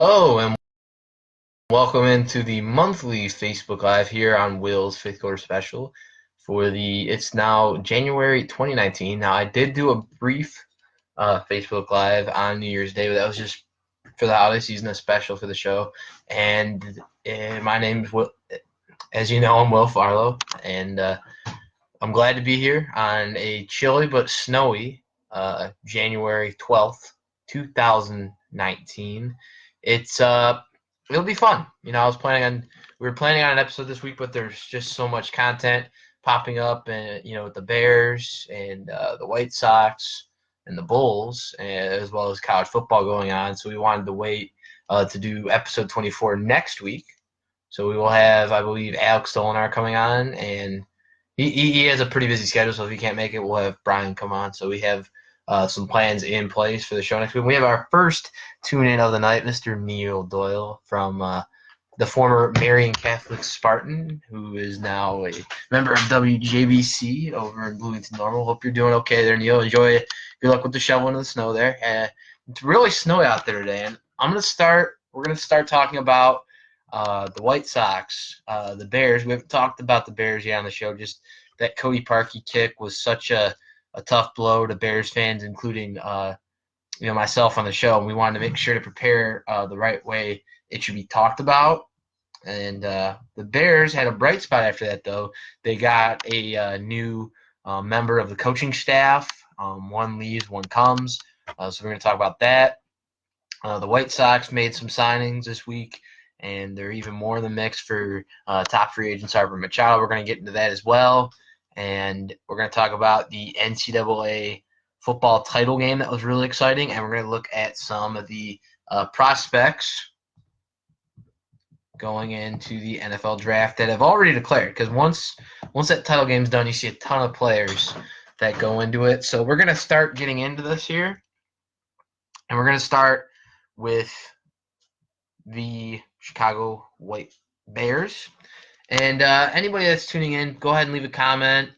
Oh, and welcome into the monthly Facebook Live here on Will's Fifth Quarter Special it's now January 2019. Now, I did do a brief Facebook Live on New Year's Day, but that was just for the holiday season, a special for the show. And my name is Will, as you know, I'm Will Farlow, and I'm glad to be here on a chilly but snowy January 12th, 2019. It'll be fun. We were planning on an episode this week, but there's just so much content popping up, and with the Bears and the White Sox and the Bulls, as well as college football going on. So we wanted to wait to do episode 24 next week. So we will have, I believe, Alex Dolinar coming on, and he has a pretty busy schedule, so if he can't make it, we'll have Brian come on. So we have some plans in place for the show next week. We have our first tune-in of the night, Mr. Neil Doyle from the former Marian Catholic Spartan, who is now a member of WJBC over in Bloomington Normal. Hope you're doing okay there, Neil. Enjoy it. Good luck with the shoveling of the snow there. It's really snowy out there today, and we're going to start talking about the White Sox, the Bears. We haven't talked about the Bears yet on the show. Just that Cody Parkey kick was such a tough blow to Bears fans, including myself on the show. And we wanted to make sure to prepare the right way it should be talked about. And the Bears had a bright spot after that, though. They got a new member of the coaching staff. One leaves, one comes. So we're going to talk about that. The White Sox made some signings this week, and they're even more in the mix for top free agents Harper Machado. We're going to get into that as well. And we're going to talk about the NCAA football title game that was really exciting, and we're going to look at some of the prospects going into the NFL draft that have already declared. Because once that title game's done, you see a ton of players that go into it. So we're going to start getting into this here, and we're going to start with the Chicago White Bears. And anybody that's tuning in, go ahead and leave a comment,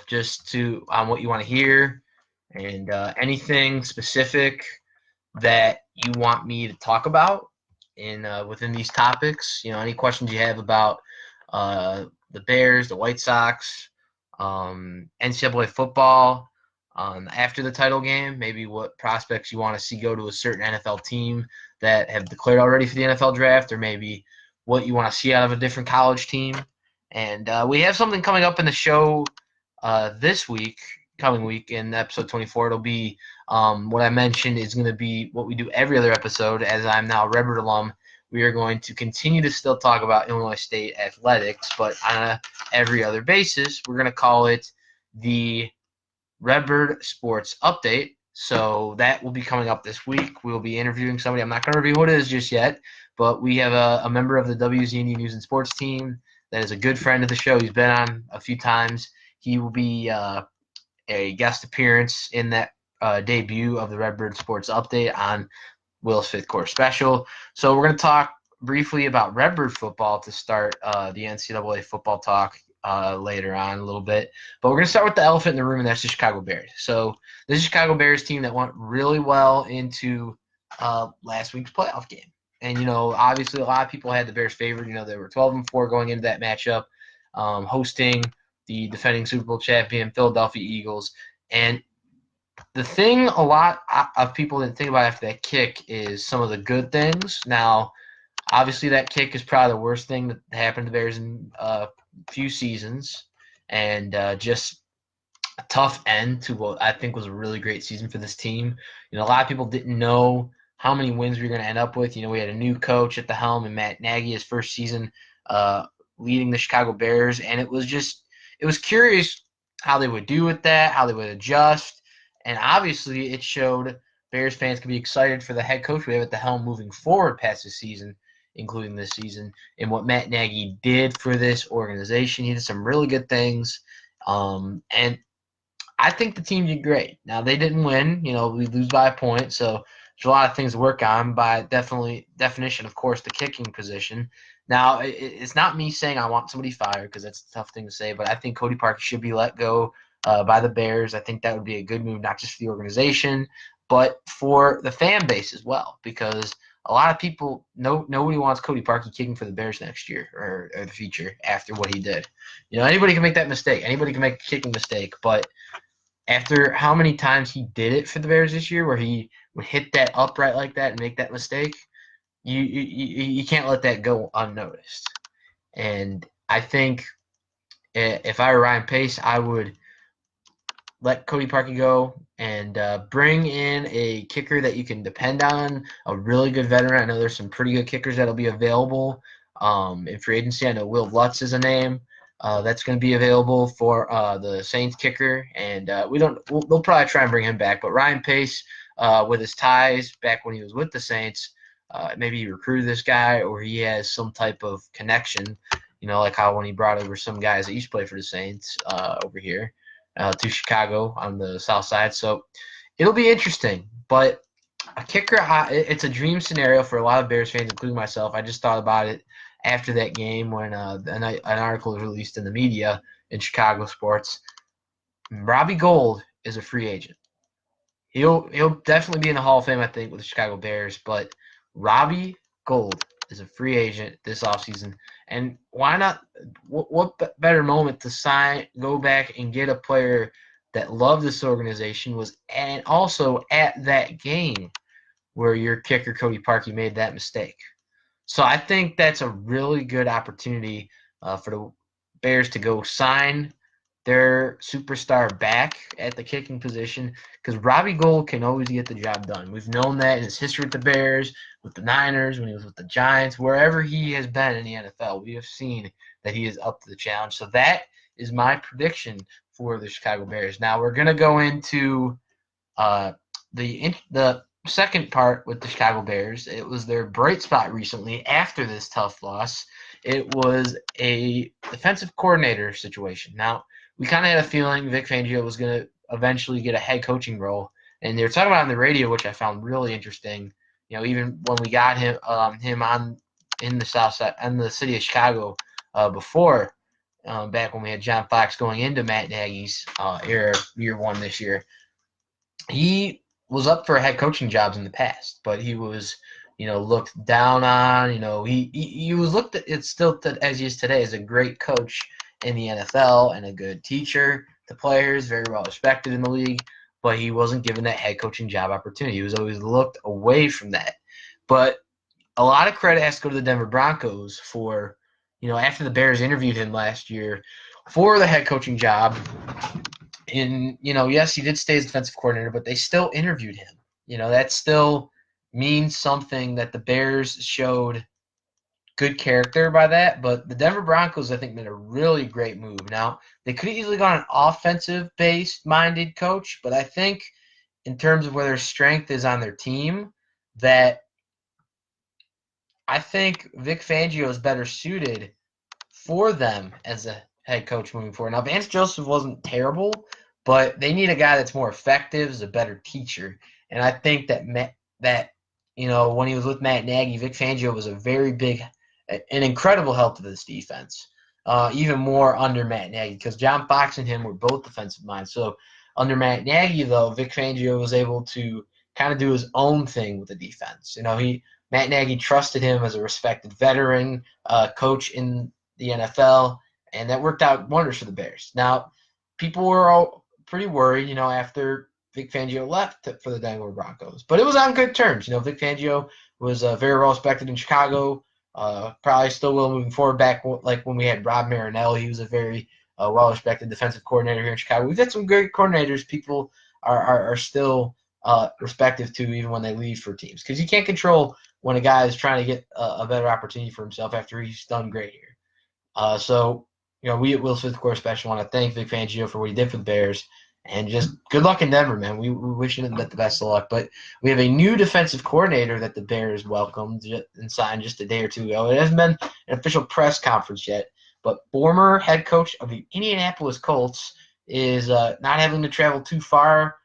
just on what you want to hear, and anything specific that you want me to talk about within these topics. Any questions you have about the Bears, the White Sox, NCAA football, after the title game, maybe what prospects you want to see go to a certain NFL team that have declared already for the NFL draft, or maybe what you want to see out of a different college team. And we have something coming up in the show coming week in episode 24. It'll be what I mentioned is going to be what we do every other episode. As I'm now a Redbird alum, we are going to continue to still talk about Illinois State athletics, but on every other basis, we're going to call it the Redbird Sports Update. So that will be coming up this week. We'll be interviewing somebody. I'm not going to reveal who it is just yet, but we have a member of the WZND News and Sports team that is a good friend of the show. He's been on a few times. He will be a guest appearance in that debut of the Redbird Sports Update on Will's Fifth Quarter Special. So we're going to talk briefly about Redbird football to start the NCAA football talk later on a little bit. But we're going to start with the elephant in the room, and that's the Chicago Bears. So this is Chicago Bears team that went really well into last week's playoff game. And, obviously a lot of people had the Bears favored. They were 12-4 going into that matchup, hosting the defending Super Bowl champion Philadelphia Eagles. And the thing a lot of people didn't think about after that kick is some of the good things. Now, obviously that kick is probably the worst thing that happened to the Bears in a few seasons, and just a tough end to what I think was a really great season for this team. A lot of people didn't know how many wins we were going to end up with. We had a new coach at the helm in Matt Nagy, his first season leading the Chicago Bears, and it was curious how they would do with that, how they would adjust, and obviously it showed Bears fans could be excited for the head coach we have at the helm moving forward past the season, including this season, and what Matt Nagy did for this organization. He did some really good things, and I think the team did great. Now, they didn't win. We lose by a point, so there's a lot of things to work on. By definition, of course, the kicking position. Now, it's not me saying I want somebody fired, because that's a tough thing to say, but I think Cody Parkey should be let go by the Bears. I think that would be a good move, not just for the organization, but for the fan base as well, because a lot of people, nobody wants Cody Parkey kicking for the Bears next year or the future after what he did. Anybody can make that mistake. Anybody can make a kicking mistake, but after how many times he did it for the Bears this year, where he would hit that upright like that and make that mistake, you can't let that go unnoticed. And I think if I were Ryan Pace, I would let Cody Parkey go and bring in a kicker that you can depend on, a really good veteran. I know there's some pretty good kickers that'll be available in free agency. I know Will Lutz is a name that's going to be available for the Saints kicker, and we'll probably try and bring him back. But Ryan Pace, with his ties back when he was with the Saints, maybe he recruited this guy or he has some type of connection. Like how when he brought over some guys that used to play for the Saints over here to Chicago on the south side. So it'll be interesting. But a kicker, it's a dream scenario for a lot of Bears fans, including myself. I just thought about it after that game when an article was released in the media in Chicago sports. Robbie Gould is a free agent. He'll definitely be in the Hall of Fame, I think, with the Chicago Bears. But Robbie Gould is a free agent this offseason. And why not? What better moment to go back and get a player that loved this organization and also at that game where your kicker Cody Parkey made that mistake. So I think that's a really good opportunity for the Bears to go sign their superstar back at the kicking position because Robbie Gould can always get the job done. We've known that in his history with the Bears, with the Niners, when he was with the Giants, wherever he has been in the NFL, we have seen that he is up to the challenge. So that is my prediction for the Chicago Bears. Now we're going to go into the second part with the Chicago Bears. It was their bright spot recently after this tough loss. It was a defensive coordinator situation. Now, we kind of had a feeling Vic Fangio was going to eventually get a head coaching role, and they were talking about it on the radio, which I found really interesting. Even when we got him on in the South Side and the city of Chicago before, back when we had John Fox going into Matt Nagy's era, year one this year, he was up for head coaching jobs in the past, but he was looked down on. He was looked at it still as he is today as a great coach in the NFL and a good teacher to players, very well respected in the league, but he wasn't given that head coaching job opportunity. He was always looked away from that. But a lot of credit has to go to the Denver Broncos for, after the Bears interviewed him last year for the head coaching job. And, yes, he did stay as defensive coordinator, but they still interviewed him. That still means something that the Bears showed good character by that, but the Denver Broncos, I think, made a really great move. Now, they could have easily gone an offensive-based minded coach, but I think in terms of where their strength is on their team, that I think Vic Fangio is better suited for them as a head coach moving forward. Now, Vance Joseph wasn't terrible, but they need a guy that's more effective, is a better teacher. And I think that when he was with Matt Nagy, Vic Fangio was an incredible help to this defense, even more under Matt Nagy, because John Fox and him were both defensive minds. So under Matt Nagy, though, Vic Fangio was able to kind of do his own thing with the defense. Matt Nagy trusted him as a respected veteran coach in the NFL, and that worked out wonders for the Bears. Now, people were all pretty worried, after Vic Fangio left for the Denver Broncos, but it was on good terms. Vic Fangio was very well respected in Chicago. Probably still will moving forward. Back like when we had Rob Marinelli, he was a very well-respected defensive coordinator here in Chicago. We've had some great coordinators. People are still respective to even when they leave for teams, because you can't control when a guy is trying to get a better opportunity for himself after he's done great here. So we at Will Smith Core Special want to thank Vic Fangio for what he did for the Bears. And just good luck in Denver, man. We wish him the best of luck. But we have a new defensive coordinator that the Bears welcomed and signed just a day or two ago. It hasn't been an official press conference yet, but former head coach of the Indianapolis Colts is not having to travel too far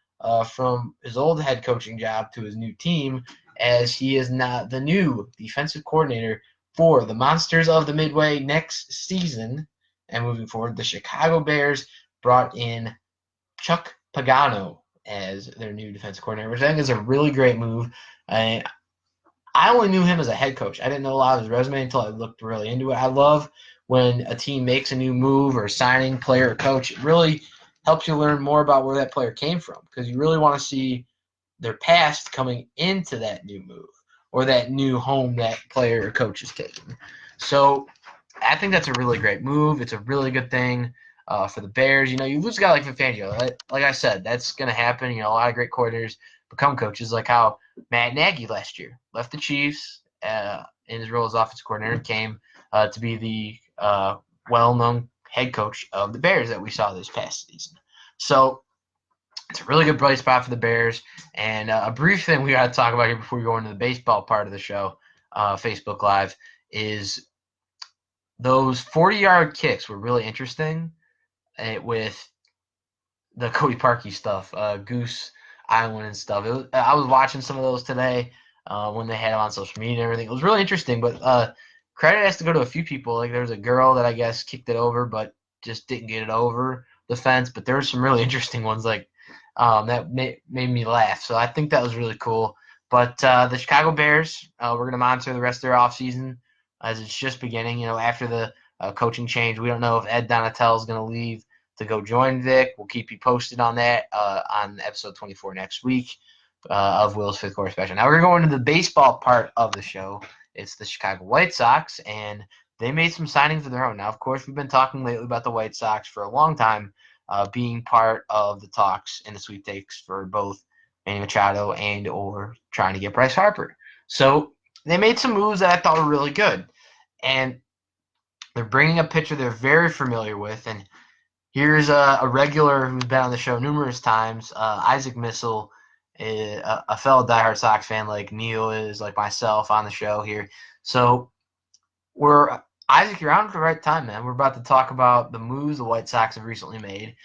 from his old head coaching job to his new team, as he is not the new defensive coordinator for the Monsters of the Midway next season. And moving forward, the Chicago Bears brought in Chuck Pagano as their new defensive coordinator, which I think is a really great move. I only knew him as a head coach. I didn't know a lot of his resume until I looked really into it. I love when a team makes a new move or signing player or coach. It really helps you learn more about where that player came from because you really want to see their past coming into that new move or that new home that player or coach is taking. So I think that's a really great move. It's a really good thing for the Bears. You know, you lose a guy like Fangio. Like I said, that's going to happen. You know, a lot of great coordinators become coaches, like how Matt Nagy last year left the Chiefs in his role as offensive coordinator and came to be the well-known head coach of the Bears that we saw this past season. So it's a really good bright spot for the Bears. And a brief thing we got to talk about here before we go into the baseball part of the show, Facebook Live, is those 40-yard kicks were really interesting with the Cody Parkey stuff, Goose Island and stuff. I was watching some of those today when they had them on social media and everything. It was really interesting, but credit has to go to a few people. Like there was a girl that I guess kicked it over, but just didn't get it over the fence. But there were some really interesting ones like that made me laugh. So I think that was really cool. But the Chicago Bears, we're going to monitor the rest of their offseason as it's just beginning. You know, after the coaching change, we don't know if Ed Donatel is going to leave to go join Vic. We'll keep you posted on that on episode 24 next week of Will's Fifth Quarter Special. Now we're going to go into the baseball part of the show. It's the Chicago White Sox, and they made some signings of their own. Now, of course, we've been talking lately about the White Sox for a long time, being part of the talks in the sweepstakes for both Manny Machado and or trying to get Bryce Harper. So they made some moves that I thought were really good. And they're bringing a pitcher they're very familiar with. And here's a regular who's been on the show numerous times, Isaac Missile, a fellow diehard Sox fan like Neil is, like myself on the show here. So Isaac, you're on at the right time, man. We're about to talk about the moves the White Sox have recently made,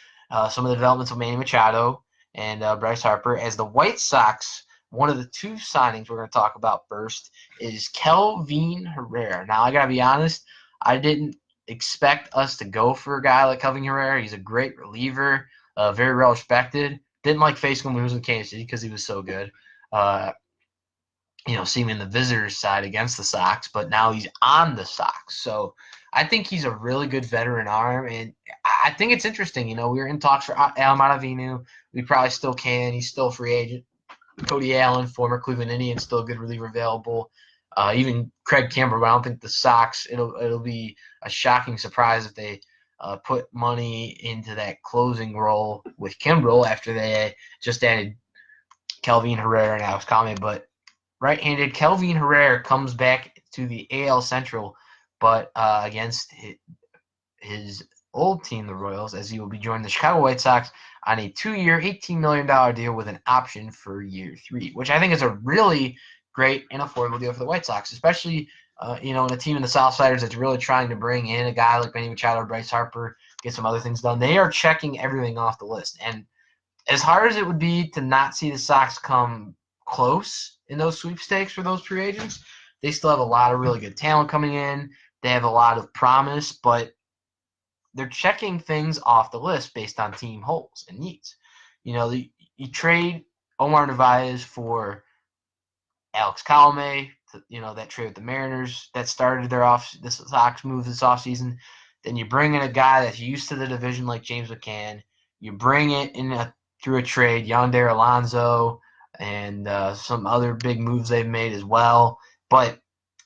some of the developments of Manny Machado and Bryce Harper. As the White Sox, one of the two signings we're going to talk about first is Kelvin Herrera. Now, I got to be honest, I didn't expect us to go for a guy like Kelvin Herrera. He's a great reliever, very well respected. Didn't like facing him when he was in Kansas City because he was so good. See him in the visitors' side against the Sox, but now he's on the Sox. So I think he's a really good veteran arm, and I think it's interesting. You know, we were in talks for Al Ottavino. We probably still can. He's still a free agent. Cody Allen, former Cleveland Indian, still a good reliever available. Even Craig Kimbrell, but I don't think the Sox, it'll be a shocking surprise if they put money into that closing role with Kimbrell after they just added Kelvin Herrera and Alex Colomé, but right-handed Kelvin Herrera comes back to the AL Central, but against his old team, the Royals, as he will be joining the Chicago White Sox on a 2-year, $18 million deal with an option for year 3, which I think is a really great and affordable deal for the White Sox, especially in a team in the Southsiders that's really trying to bring in a guy like Manny Machado or Bryce Harper, get some other things done. They are checking everything off the list. And as hard as it would be to not see the Sox come close in those sweepstakes for those free agents, they still have a lot of really good talent coming in. They have a lot of promise, but they're checking things off the list based on team holes and needs. You know, you trade Omar Narvaez for Alex Colomé, that trade with the Mariners that started the Sox move this offseason. Then you bring in a guy that's used to the division like James McCann. You bring it in through a trade, Yonder Alonso, and some other big moves they've made as well. But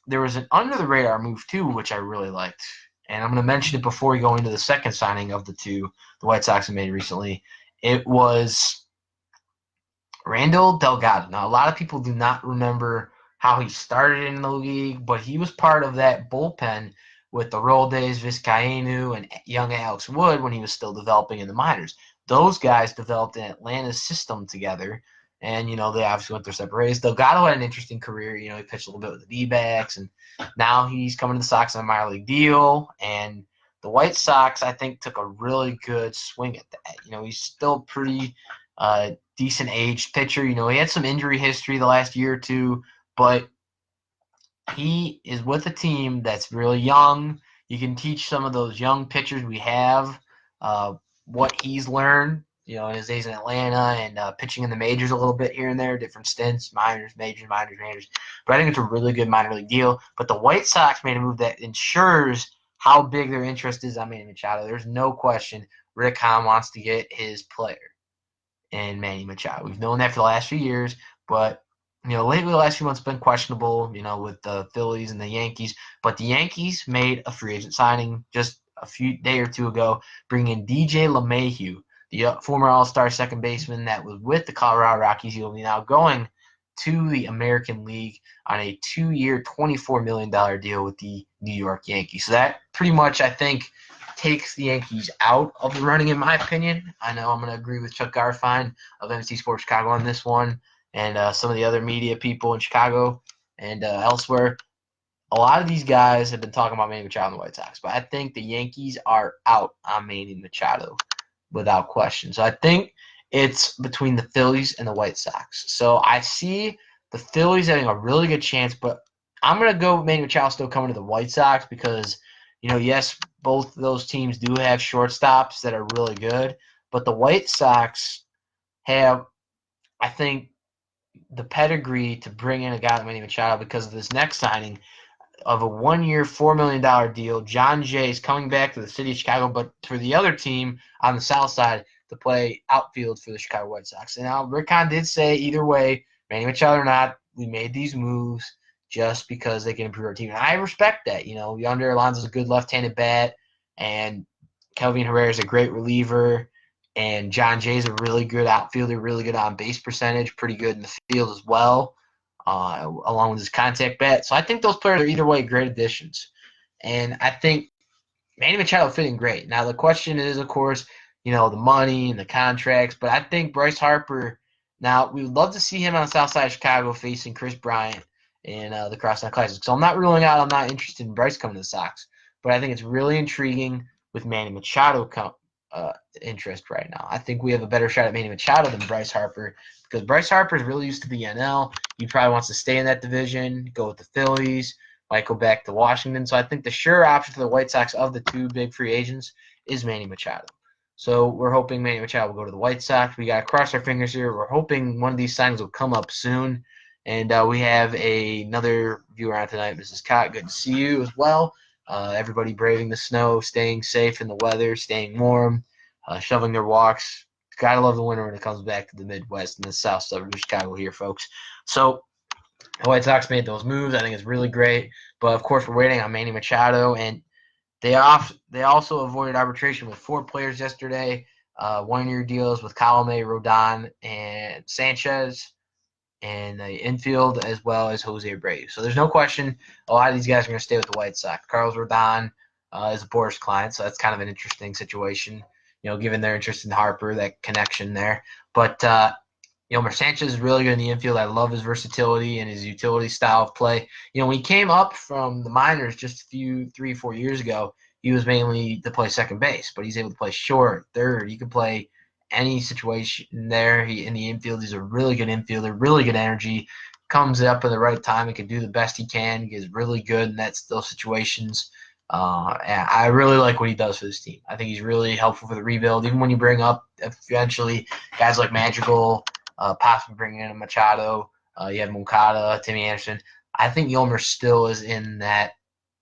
there was an under-the-radar move, too, which I really liked. And I'm going to mention it before we go into the second signing of the two the White Sox have made recently. It was Randall Delgado. Now, a lot of people do not remember how he started in the league, but he was part of that bullpen with the Roldays, Vizcaíno, and young Alex Wood when he was still developing in the minors. Those guys developed an Atlanta system together, and, they obviously went their separate ways. Delgado had an interesting career. He pitched a little bit with the D-backs, and now he's coming to the Sox on a minor league deal, and the White Sox, I think, took a really good swing at that. He's still pretty decent aged pitcher. He had some injury history the last year or two, but he is with a team that's really young. You can teach some of those young pitchers we have what he's learned in his days in Atlanta and pitching in the majors a little bit here and there, different stints, minors, majors, minors, majors. But I think it's a really good minor league deal. But the White Sox made a move that ensures how big their interest is on Manny Machado. There's no question Rick Hahn wants to get his player in Manny Machado. We've known that for the last few years, but lately the last few months have been questionable, with the Phillies and the Yankees. But the Yankees made a free agent signing just a few day or two ago, bringing in DJ LeMahieu, the former All-Star second baseman that was with the Colorado Rockies. He will be now going to the American League on a 2-year, $24 million deal with the New York Yankees. So that pretty much, I think, takes the Yankees out of the running, in my opinion. I know I'm going to agree with Chuck Garfien of MC Sports Chicago on this one, and some of the other media people in Chicago and elsewhere. A lot of these guys have been talking about Manny Machado and the White Sox, but I think the Yankees are out on Manny Machado without question. So I think it's between the Phillies and the White Sox. So I see the Phillies having a really good chance, but I'm going to go with Manny Machado still coming to the White Sox because, yes, both those teams do have shortstops that are really good, but the White Sox have, I think, the pedigree to bring in a guy like Manny Machado because of this next signing of a 1-year, $4 million deal. John Jay is coming back to the city of Chicago, but for the other team on the south side to play outfield for the Chicago White Sox. And now Rick Hahn did say either way, Manny Machado or not, we made these moves just because they can improve our team. And I respect that. Yonder Alonso's a good left-handed bat, and Kelvin Herrera is a great reliever, and John Jay's a really good outfielder, really good on base percentage, pretty good in the field as well, along with his contact bat. So I think those players are either way great additions. And I think Manny Machado fitting great. Now the question is, of course, the money and the contracts, but I think Bryce Harper, now we would love to see him on the south side of Chicago facing Chris Bryant in the Crosstown Classic. So I'm not ruling out I'm not interested in Bryce coming to the Sox, but I think it's really intriguing with Manny Machado interest right now. I think we have a better shot at Manny Machado than Bryce Harper because Bryce Harper is really used to the NL. He probably wants to stay in that division, go with the Phillies, might go back to Washington. So I think the sure option for the White Sox of the two big free agents is Manny Machado. So we're hoping Manny Machado will go to the White Sox. We got to cross our fingers here. We're hoping one of these signings will come up soon. And we have another viewer on tonight, Mrs. Cott. Good to see you as well. Everybody braving the snow, staying safe in the weather, staying warm, shoveling their walks. Gotta love the winter when it comes back to the Midwest and the south suburbs of Chicago here, folks. So the White Sox made those moves. I think it's really great. But, of course, we're waiting on Manny Machado. And they also avoided arbitration with 4 players yesterday. 1-year deals with Colome, Rodon, and Sanchez. And the infield as well as Jose Abreu. So there's no question a lot of these guys are going to stay with the White Sox. Carlos Rodon is a Boras client, so that's kind of an interesting situation, given their interest in Harper, that connection there. But Yolmer Sanchez is really good in the infield. I love his versatility and his utility style of play. When he came up from the minors just 3-4 years ago, he was mainly to play second base, but he's able to play short, third. He can play any situation there. In the infield, he's a really good infielder, really good energy, comes up at the right time and can do the best he can. He is really good in those situations. And I really like what he does for this team. I think he's really helpful for the rebuild. Even when you bring up eventually guys like Madrigal, possibly bringing in a Machado, you have Moncada, Timmy Anderson. I think Yolmer still is in that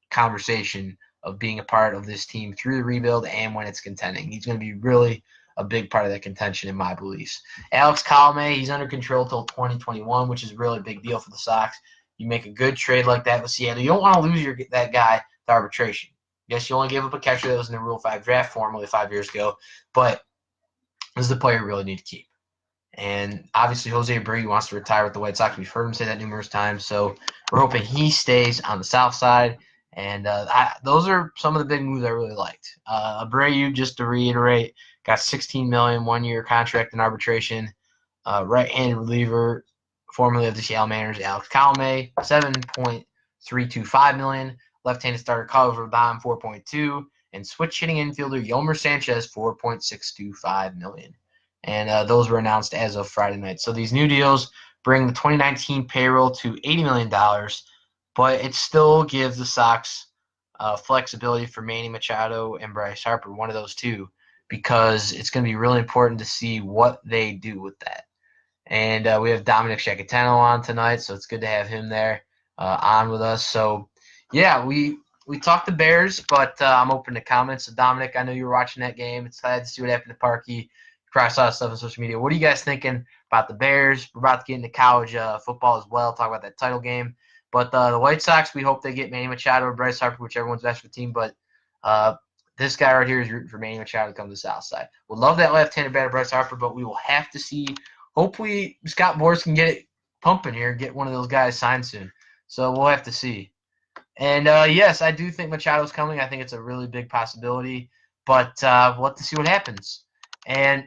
conversation of being a part of this team through the rebuild and when it's contending. He's going to be really a big part of that contention in my beliefs. Alex Colome, he's under control till 2021, which is a really big deal for the Sox. You make a good trade like that with Seattle. You don't want to lose that guy to arbitration. Yes, you only gave up a catcher that was in the Rule 5 draft formally 5 years ago, but this is the player you really need to keep. And obviously Jose Abreu wants to retire with the White Sox. We've heard him say that numerous times, so we're hoping he stays on the south side. And those are some of the big moves I really liked. Abreu, just to reiterate, got $16 million 1-year contract in arbitration. Right-handed reliever, formerly of the Seattle Mariners, Alex Colome, $7.325 million. Left-handed starter Carlos Rodon, $4.2, and switch hitting infielder Yolmer Sanchez, $4.625 million. And those were announced as of Friday night. So these new deals bring the 2019 payroll to $80 million, but it still gives the Sox flexibility for Manny Machado and Bryce Harper, one of those two, because it's going to be really important to see what they do with that. And we have Dominic Shakatano on tonight, so it's good to have him there on with us. So, yeah, we talked the Bears, but I'm open to comments. So, Dominic, I know you were watching that game. It's glad to see what happened to Parkey. You probably saw stuff on social media. What are you guys thinking about the Bears? We're about to get into college football as well, talk about that title game. But the White Sox, we hope they get Manny Machado or Bryce Harper, whichever one's best for the team. But this guy right here is rooting for Manny Machado to come to the South Side. Would love that left-handed batter, Bryce Harper, but we will have to see. Hopefully, Scott Boras can get it pumping here, get one of those guys signed soon. So we'll have to see. And yes, I do think Machado's coming. I think it's a really big possibility, but we'll have to see what happens. And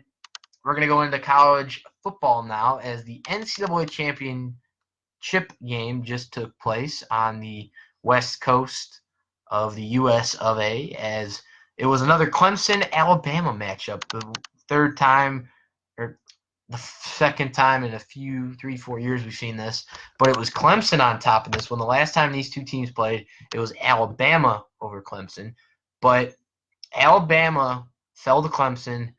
we're going to go into college football now, as the NCAA championship game just took place on the west coast of the U.S. of A. As it was another Clemson-Alabama matchup, the third time, or the second time in a few 3-4 years we've seen this, but it was Clemson on top of this one. The last time these two teams played, it was Alabama over Clemson, but Alabama fell to Clemson,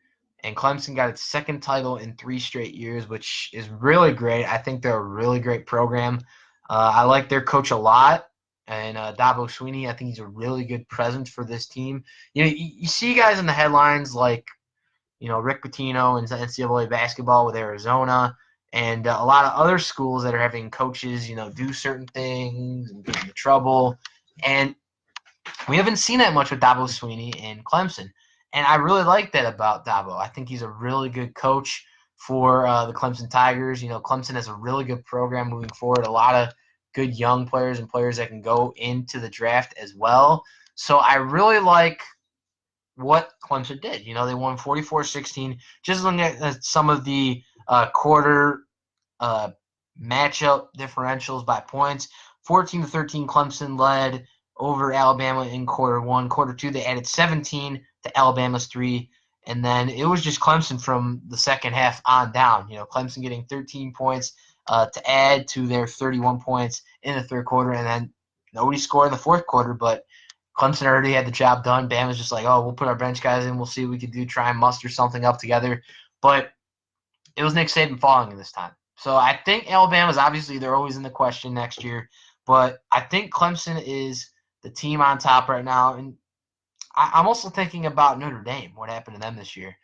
and Clemson got its second title in 3 straight years, which is really great. I think they're a really great program. I like their coach a lot, and Dabo Swinney. I think he's a really good presence for this team. You know, you see guys in the headlines like, you know, Rick Pitino and NCAA basketball with Arizona, and a lot of other schools that are having coaches, you know, do certain things and get into trouble. And we haven't seen that much with Dabo Swinney in Clemson. And I really like that about Dabo. I think he's a really good coach for the Clemson Tigers. You know, Clemson has a really good program moving forward, a lot of good young players and players that can go into the draft as well. So I really like what Clemson did. You know, they won 44-16. Just looking at some of the quarter matchup differentials by points, 14-13 Clemson led over Alabama in quarter one. Quarter two, they added 17 to Alabama's 3. And then it was just Clemson from the second half on down. You know, Clemson getting 13 points to add to their 31 points in the third quarter. And then nobody scored in the fourth quarter, but Clemson already had the job done. Bama's just like, oh, we'll put our bench guys in. We'll see what we can do, try and muster something up together. But it was Nick Saban falling this time. So I think Alabama's obviously, they're always in the question next year. But I think Clemson is the team on top right now. And I'm also thinking about Notre Dame, what happened to them this year.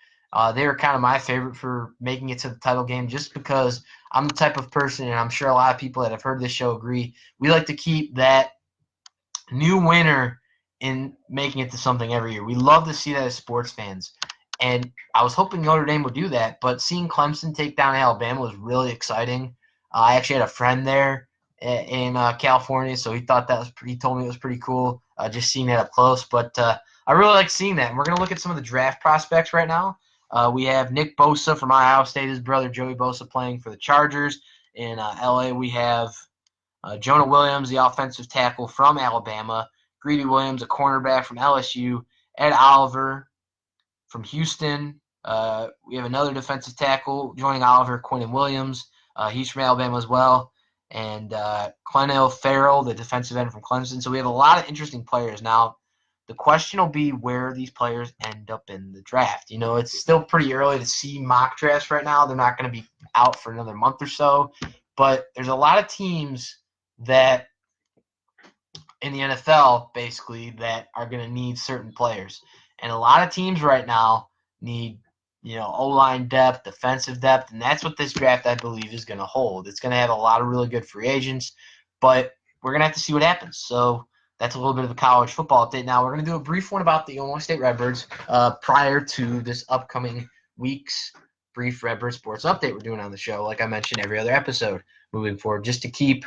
They were kind of my favorite for making it to the title game just because I'm the type of person, and I'm sure a lot of people that have heard this show agree, we like to keep that new winner in making it to something every year. We love to see that as sports fans. And I was hoping Notre Dame would do that, but seeing Clemson take down Alabama was really exciting. I actually had a friend there in California, so he thought he told me it was pretty cool just seeing that up close. But I really like seeing that. And we're going to look at some of the draft prospects right now. We have Nick Bosa from Ohio State, his brother Joey Bosa playing for the Chargers. In LA, we have Jonah Williams, the offensive tackle from Alabama. Greedy Williams, a cornerback from LSU. Ed Oliver from Houston. We have another defensive tackle joining Oliver, Quentin Williams. He's from Alabama as well. And Clennell Farrell, the defensive end from Clemson. So we have a lot of interesting players. Now, the question will be where these players end up in the draft. You know, it's still pretty early to see mock drafts right now. They're not going to be out for another month or so. But there's a lot of teams that in the NFL, basically, that are going to need certain players. And a lot of teams right now need, you know, O-line depth, defensive depth, and that's what this draft, I believe, is going to hold. It's going to have a lot of really good free agents, but we're going to have to see what happens. So that's a little bit of a college football update. Now we're going to do a brief one about the Illinois State Redbirds prior to this upcoming week's brief Redbird sports update we're doing on the show, like I mentioned every other episode moving forward, just to keep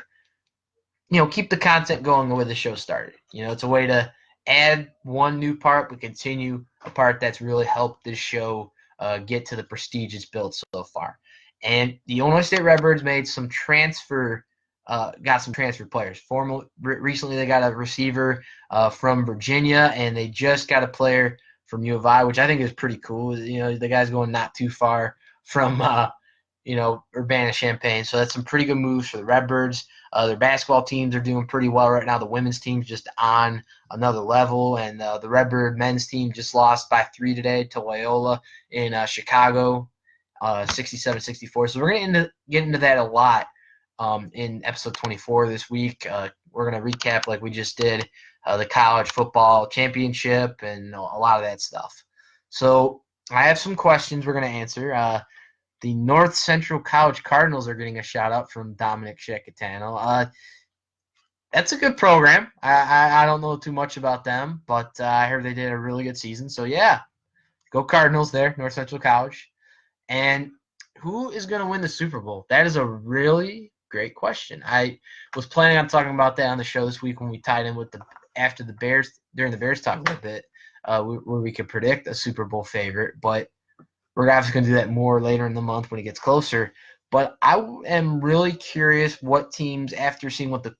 the content going the way the show started. You know, it's a way to add one new part, but continue a part that's really helped this show get to the prestige it's built so far. And the Illinois State Redbirds made some got some transfer players. Recently, they got a receiver from Virginia, and they just got a player from U of I, which I think is pretty cool. You know, the guy's going not too far from Urbana-Champaign. So that's some pretty good moves for the Redbirds. Their basketball teams are doing pretty well right now. The women's team's just on another level, and the Redbird men's team just lost by 3 today to Loyola in Chicago, 67-64. So we're going to get into that a lot in episode 24 this week. We're going to recap, like we just did, the college football championship and a lot of that stuff. So I have some questions we're going to answer. The North Central College Cardinals are getting a shout out from Dominic Shekatano. That's a good program. I don't know too much about them, but I heard they did a really good season. So yeah, go Cardinals there, North Central College. And who is going to win the Super Bowl? That is a really great question. I was planning on talking about that on the show this week when we tied in with during the Bears talk a little bit, where we could predict a Super Bowl favorite, but we're obviously going to do that more later in the month when it gets closer. But I am really curious what teams, after seeing what the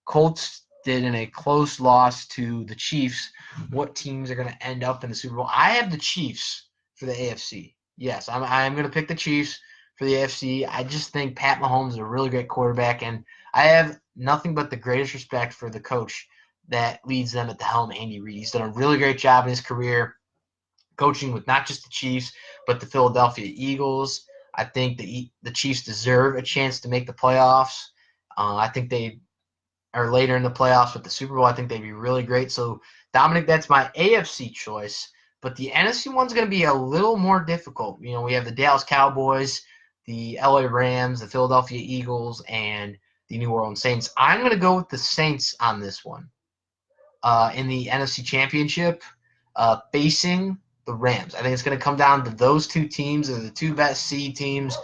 Colts did in a close loss to the Chiefs, what teams are going to end up in the Super Bowl. I have the Chiefs for the AFC. Yes, I'm going to pick the Chiefs for the AFC. I just think Pat Mahomes is a really great quarterback, and I have nothing but the greatest respect for the coach that leads them at the helm, Andy Reid. He's done a really great job in his career coaching with not just the Chiefs, but the Philadelphia Eagles. I think the Chiefs deserve a chance to make the playoffs. I think they are later in the playoffs with the Super Bowl. I think they'd be really great. So, Dominic, that's my AFC choice. But the NFC one's going to be a little more difficult. You know, we have the Dallas Cowboys, the LA Rams, the Philadelphia Eagles, and the New Orleans Saints. I'm going to go with the Saints on this one. In the NFC Championship, facing the Rams. I think it's going to come down to those two teams. They're the two best seed teams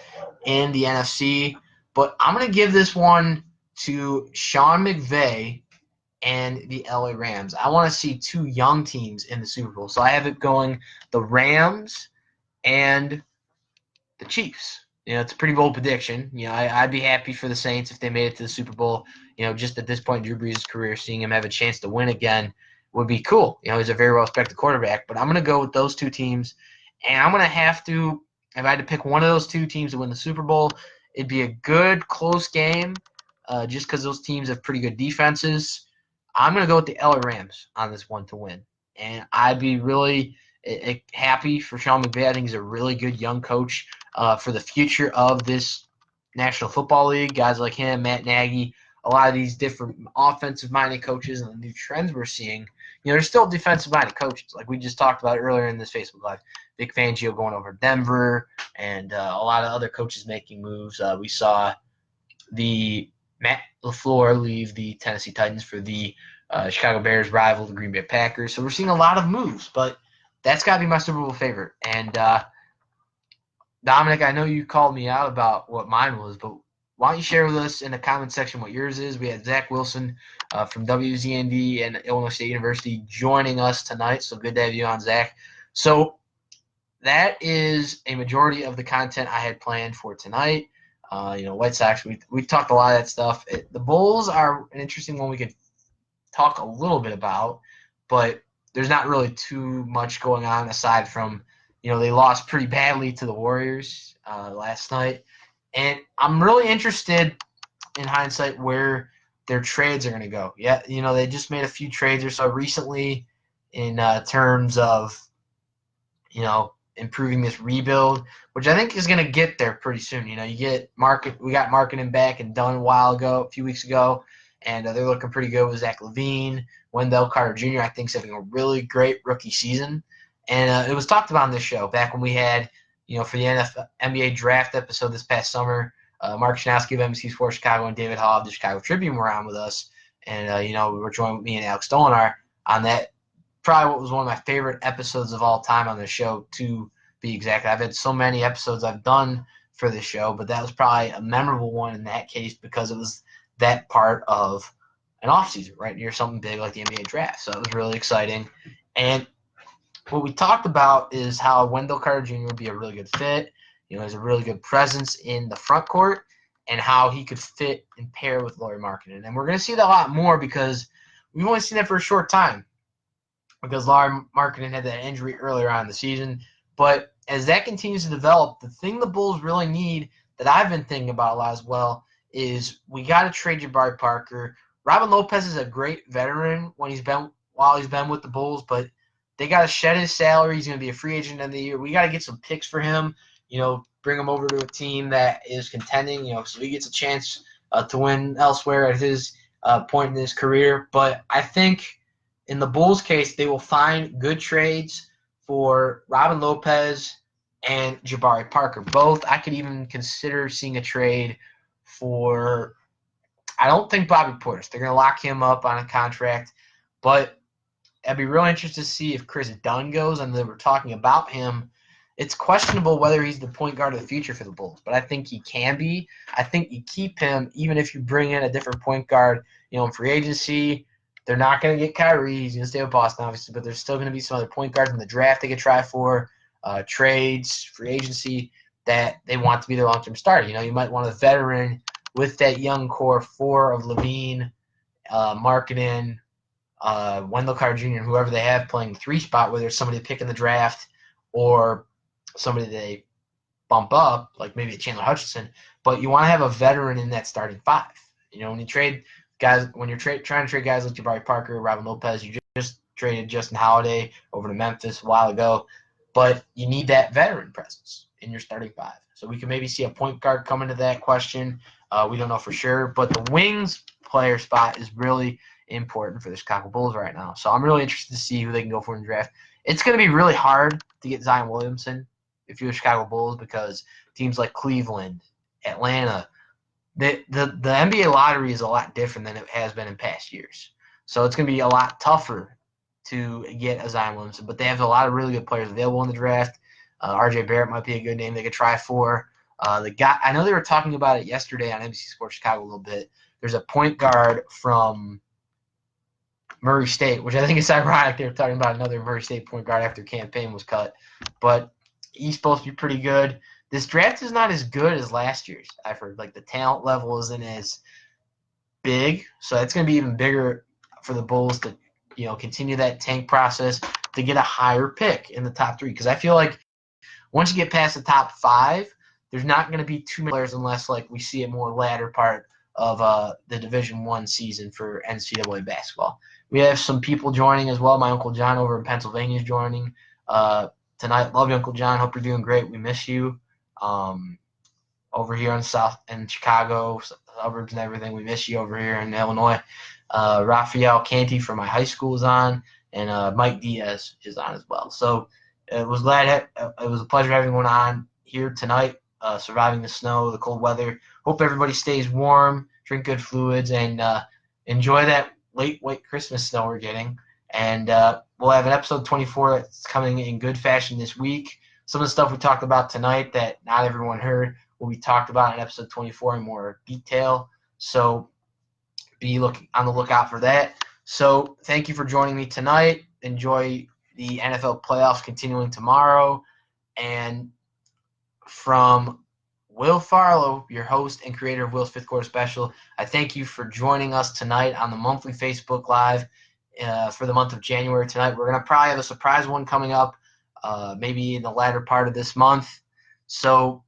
in the NFC. But I'm going to give this one to Sean McVay and the LA Rams. I want to see two young teams in the Super Bowl. So I have it going the Rams and the Chiefs. You know, it's a pretty bold prediction. You know, I'd be happy for the Saints if they made it to the Super Bowl. You know, just at this point in Drew Brees' career, seeing him have a chance to win again would be cool. You know, he's a very well-respected quarterback. But I'm going to go with those two teams. And I'm going to have to, if I had to pick one of those two teams to win the Super Bowl, it'd be a good, close game just because those teams have pretty good defenses. I'm going to go with the LA Rams on this one to win. And I'd be really happy for Sean McVay. I think he's a really good young coach for the future of this National Football League. Guys like him, Matt Nagy, a lot of these different offensive-minded coaches and the new trends we're seeing. You know, there's still defensive-minded coaches, like we just talked about earlier in this Facebook Live. Vic Fangio going over Denver and a lot of other coaches making moves. We saw the Matt LaFleur leave the Tennessee Titans for the Chicago Bears rival, the Green Bay Packers. So we're seeing a lot of moves, but that's got to be my Super Bowl favorite. And Dominic, I know you called me out about what mine was, but why don't you share with us in the comment section what yours is? We had Zach Wilson from WZND and Illinois State University joining us tonight, so good to have you on, Zach. So that is a majority of the content I had planned for tonight. You know, White Sox, we talked a lot of that stuff. The Bulls are an interesting one we could talk a little bit about, but there's not really too much going on aside from, you know, they lost pretty badly to the Warriors last night. And I'm really interested in hindsight where their trades are going to go. Yeah, you know, they just made a few trades or so recently in terms of, you know, improving this rebuild, which I think is going to get there pretty soon. You know, we got Markkanen back and done a few weeks ago, and they're looking pretty good with Zach LaVine. Wendell Carter Jr., I think, is having a really great rookie season. And it was talked about on this show back when we had, you know, for the NBA draft episode this past summer, Mark Schanowski of NBC Sports Chicago and David Hall of the Chicago Tribune were on with us. And, you know, we were joined with me and Alex Dolinar on that. Probably what was one of my favorite episodes of all time on the show, to be exact. I've had so many episodes I've done for this show, but that was probably a memorable one in that case because it was that part of an offseason, right near something big like the NBA draft. So it was really exciting. And what we talked about is how Wendell Carter Jr. would be a really good fit. You know, he's a really good presence in the front court, and how he could fit and pair with Lauri Markkanen. And we're going to see that a lot more because we've only seen that for a short time because Lauri Markkanen had that injury earlier on in the season. But as that continues to develop, the thing the Bulls really need that I've been thinking about a lot as well is we got to trade Jabari Parker. Robin Lopez is a great veteran while he's been with the Bulls, but they got to shed his salary. He's going to be a free agent in the year. We got to get some picks for him. Bring him over to a team that is contending. So he gets a chance to win elsewhere at his point in his career. But I think in the Bulls' case, they will find good trades for Robin Lopez and Jabari Parker. Both, I could even consider seeing a trade for. I don't think Bobby Portis. They're going to lock him up on a contract, but I'd be real interested to see if Chris Dunn goes, and they were talking about him. It's questionable whether he's the point guard of the future for the Bulls, but I think he can be. I think you keep him even if you bring in a different point guard, in free agency. They're not going to get Kyrie. He's going to stay with Boston, obviously, but there's still going to be some other point guards in the draft they could try for, trades, free agency, that they want to be their long-term starter. You might want a veteran with that young core four of LaVine, Markkanen, Wendell Carter Jr., and whoever they have playing the 3 spot, whether it's somebody to pick in the draft or somebody they bump up, like maybe a Chandler Hutchinson. But you want to have a veteran in that starting 5. When you trade guys, when you're trying to trade guys like Jabari Parker, Robin Lopez, you just traded Justin Holiday over to Memphis a while ago. But you need that veteran presence in your starting 5. So we can maybe see a point guard come into that question. We don't know for sure. But the wings player spot is really important for the Chicago Bulls right now. So I'm really interested to see who they can go for in the draft. It's going to be really hard to get Zion Williamson if you're the Chicago Bulls because teams like Cleveland, Atlanta, the NBA lottery is a lot different than it has been in past years. So it's going to be a lot tougher to get a Zion Williamson. But they have a lot of really good players available in the draft. RJ Barrett might be a good name they could try for. The guy, I know they were talking about it yesterday on NBC Sports Chicago a little bit. There's a point guard from Murray State, which I think is ironic. They were talking about another Murray State point guard after Cam Payne was cut. But he's supposed to be pretty good. This draft is not as good as last year's, I've heard. Like, the talent level isn't as big. So it's going to be even bigger for the Bulls to, continue that tank process to get a higher pick in the top 3. Because I feel like once you get past the top 5, there's not going to be too many players unless, like, we see a more latter part of the Division I season for NCAA basketball. We have some people joining as well. My Uncle John over in Pennsylvania is joining tonight. Love you, Uncle John. Hope you're doing great. We miss you. Over here in South and Chicago, suburbs and everything. We miss you over here in Illinois. Raphael Canty from my high school is on, and Mike Diaz is on as well. So it was a pleasure having one on here tonight, surviving the snow, the cold weather. Hope everybody stays warm, drink good fluids, and enjoy that late white Christmas snow we're getting. And we'll have an episode 24 that's coming in good fashion this week. Some of the stuff we talked about tonight that not everyone heard will be talked about in episode 24 in more detail. So be on the lookout for that. So thank you for joining me tonight. Enjoy the NFL playoffs continuing tomorrow. And from Will Farlow, your host and creator of Will's Fifth Quarter Special, I thank you for joining us tonight on the monthly Facebook Live for the month of January tonight. We're going to probably have a surprise one coming up maybe in the latter part of this month. So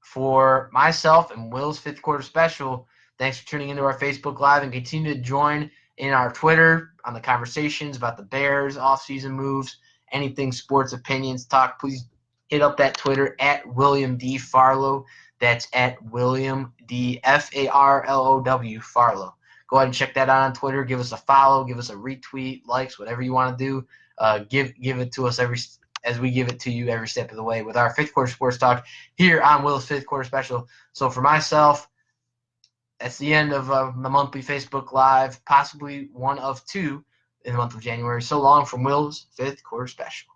for myself and Will's Fifth Quarter Special, thanks for tuning into our Facebook Live and continue to join in our Twitter on the conversations about the Bears, off-season moves, anything sports opinions, talk. Please hit up that Twitter at William D. Farlow. That's at William D. Farlow, Farlow. Go ahead and check that out on Twitter. Give us a follow. Give us a retweet, likes, whatever you want to do. Give it to us as we give it to you every step of the way with our Fifth Quarter Sports Talk here on Will's Fifth Quarter Special. So for myself, that's the end of the monthly Facebook Live, possibly one of 2 in the month of January. So long from Will's Fifth Quarter Special.